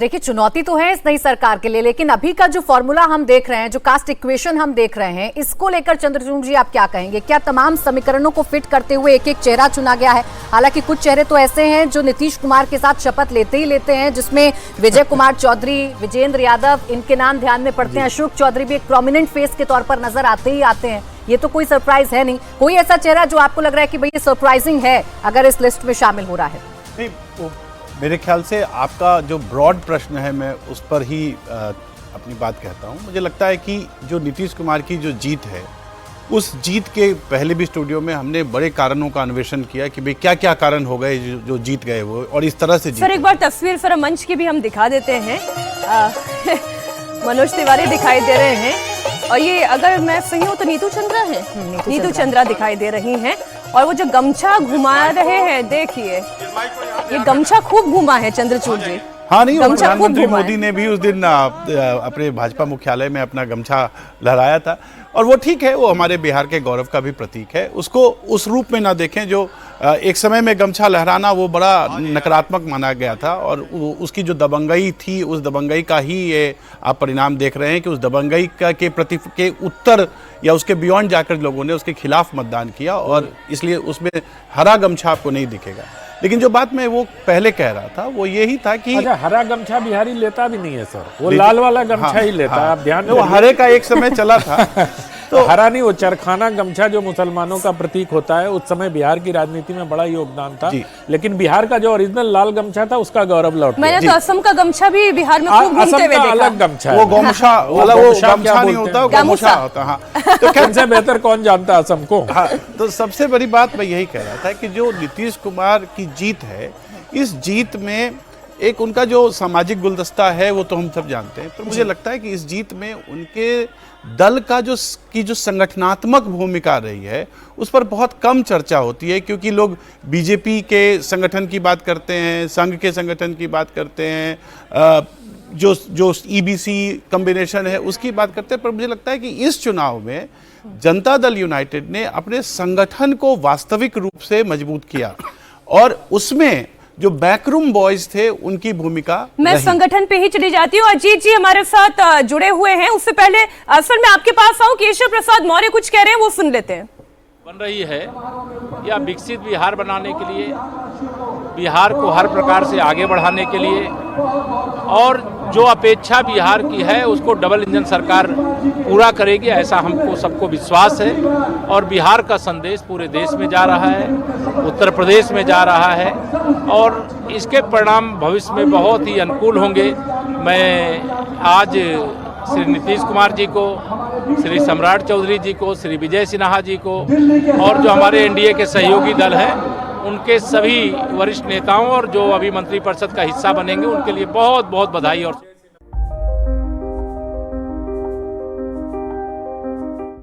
देखिए, चुनौती तो है इस नई सरकार के लिए, लेकिन अभी का जो फॉर्मूला हम देख रहे हैं, जो कास्ट इक्वेशन हम देख रहे हैं, इसको लेकर चंद्रचूड़ जी आप क्या कहेंगे? क्या तमाम समीकरणों को फिट करते हुए एक एक चेहरा चुना गया है? हालांकि कुछ चेहरे तो ऐसे हैं जो नीतीश कुमार के साथ शपथ लेते ही लेते हैं, जिसमें विजय कुमार चौधरी, विजेंद्र यादव, इनके नाम ध्यान में पड़ते हैं। अशोक चौधरी भी एक प्रोमिनेंट फेस के तौर पर नजर आते ही आते हैं। ये तो कोई सरप्राइज है नहीं। कोई ऐसा चेहरा जो आपको लग रहा है कि भाई ये सरप्राइजिंग है अगर इस लिस्ट में शामिल हो रहा है? नहीं, मेरे ख्याल से आपका जो ब्रॉड प्रश्न है मैं उस पर ही अपनी बात कहता हूँ। मुझे लगता है कि जो नीतीश कुमार की जो जीत है, उस जीत के पहले भी स्टूडियो में हमने बड़े कारणों का अन्वेषण किया कि भाई क्या क्या कारण हो गए जो जीत गए वो, और इस तरह से जीत। सर, एक बार तस्वीर सर मंच की भी हम दिखा देते हैं। मनोज तिवारी दिखाई दे रहे हैं, और ये अगर मैं सही हूँ तो नीतू चंद्रा है, नीतू चंद्रा दिखाई दे रही हैं। और वो जो गमछा घुमा रहे हैं, देखिए ये गमछा खूब घुमा है चंद्रचूड़ जी। हाँ, नहीं, प्रधानमंत्री मोदी ने भी उस दिन अपने भाजपा मुख्यालय में अपना गमछा लहराया था, और वो ठीक है, वो हमारे बिहार के गौरव का भी प्रतीक है। उसको उस रूप में ना देखें जो एक समय में गमछा लहराना वो बड़ा नकारात्मक माना गया था, और उसकी जो दबंगई थी, उस दबंगई का ही ये आप परिणाम देख रहे हैं कि उस दबंगई के उत्तर या उसके बियॉन्ड जाकर लोगों ने उसके खिलाफ मतदान किया, और इसलिए उसमें हरा गमछा आपको नहीं दिखेगा। लेकिन जो बात मैं वो पहले कह रहा था वो यही था कि अच्छा, हरा गमछा बिहारी लेता भी नहीं है सर, वो लाल वाला गमछा ही लेता है। आप ध्यान वो हरे का एक समय चला था तो हरा नहीं, वो चरखाना गमछा जो मुसलमानों का प्रतीक होता है, उस समय बिहार की राजनीति में बड़ा योगदान था। लेकिन बिहार का जो ओरिजिनल लाल गमछा था उसका गौरव लौट गया। मैंने तो असम का गमछा भी बिहार में खूब घूमते हुए देखा। अलग गमछा, वो गमछा वाला, वो गमछा नहीं होता, वो गमछा होता। हाँ, तो इनसे बेहतर कौन जानता असम को। हाँ, तो सबसे बड़ी बात मैं यही कह रहा था कि जो नीतीश कुमार की जीत है, इस जीत में एक उनका जो सामाजिक गुलदस्ता है वो तो हम सब जानते हैं, पर मुझे लगता है कि इस जीत में उनके दल का जो संगठनात्मक भूमिका रही है उस पर बहुत कम चर्चा होती है, क्योंकि लोग बीजेपी के संगठन की बात करते हैं, संघ के संगठन की बात करते हैं, जो ईबीसी कॉम्बिनेशन है उसकी बात करते हैं। पर मुझे लगता है कि इस चुनाव में जनता दल यूनाइटेड ने अपने संगठन को वास्तविक रूप से मजबूत किया, और उसमें जो बैकरूम बॉयज थे उनकी भूमिका। मैं संगठन पे ही चली जाती हूँ। अजीत जी हमारे साथ जुड़े हुए हैं। उससे पहले सर मैं आपके पास आऊँ, केशव प्रसाद मौर्य कुछ कह रहे हैं, वो सुन लेते हैं। बन रही है या विकसित बिहार बनाने के लिए, बिहार को हर प्रकार से आगे बढ़ाने के लिए, और जो अपेक्षा बिहार की है उसको डबल इंजन सरकार पूरा करेगी, ऐसा हमको सबको विश्वास है। और बिहार का संदेश पूरे देश में जा रहा है, उत्तर प्रदेश में जा रहा है, और इसके परिणाम भविष्य में बहुत ही अनुकूल होंगे। मैं आज श्री नीतीश कुमार जी को, श्री सम्राट चौधरी जी को, श्री विजय सिन्हा जी को, और जो हमारे एनडीए के सहयोगी दल हैं उनके सभी वरिष्ठ नेताओं और जो अभी मंत्रिपरिषद का हिस्सा बनेंगे उनके लिए बहुत बहुत बधाई और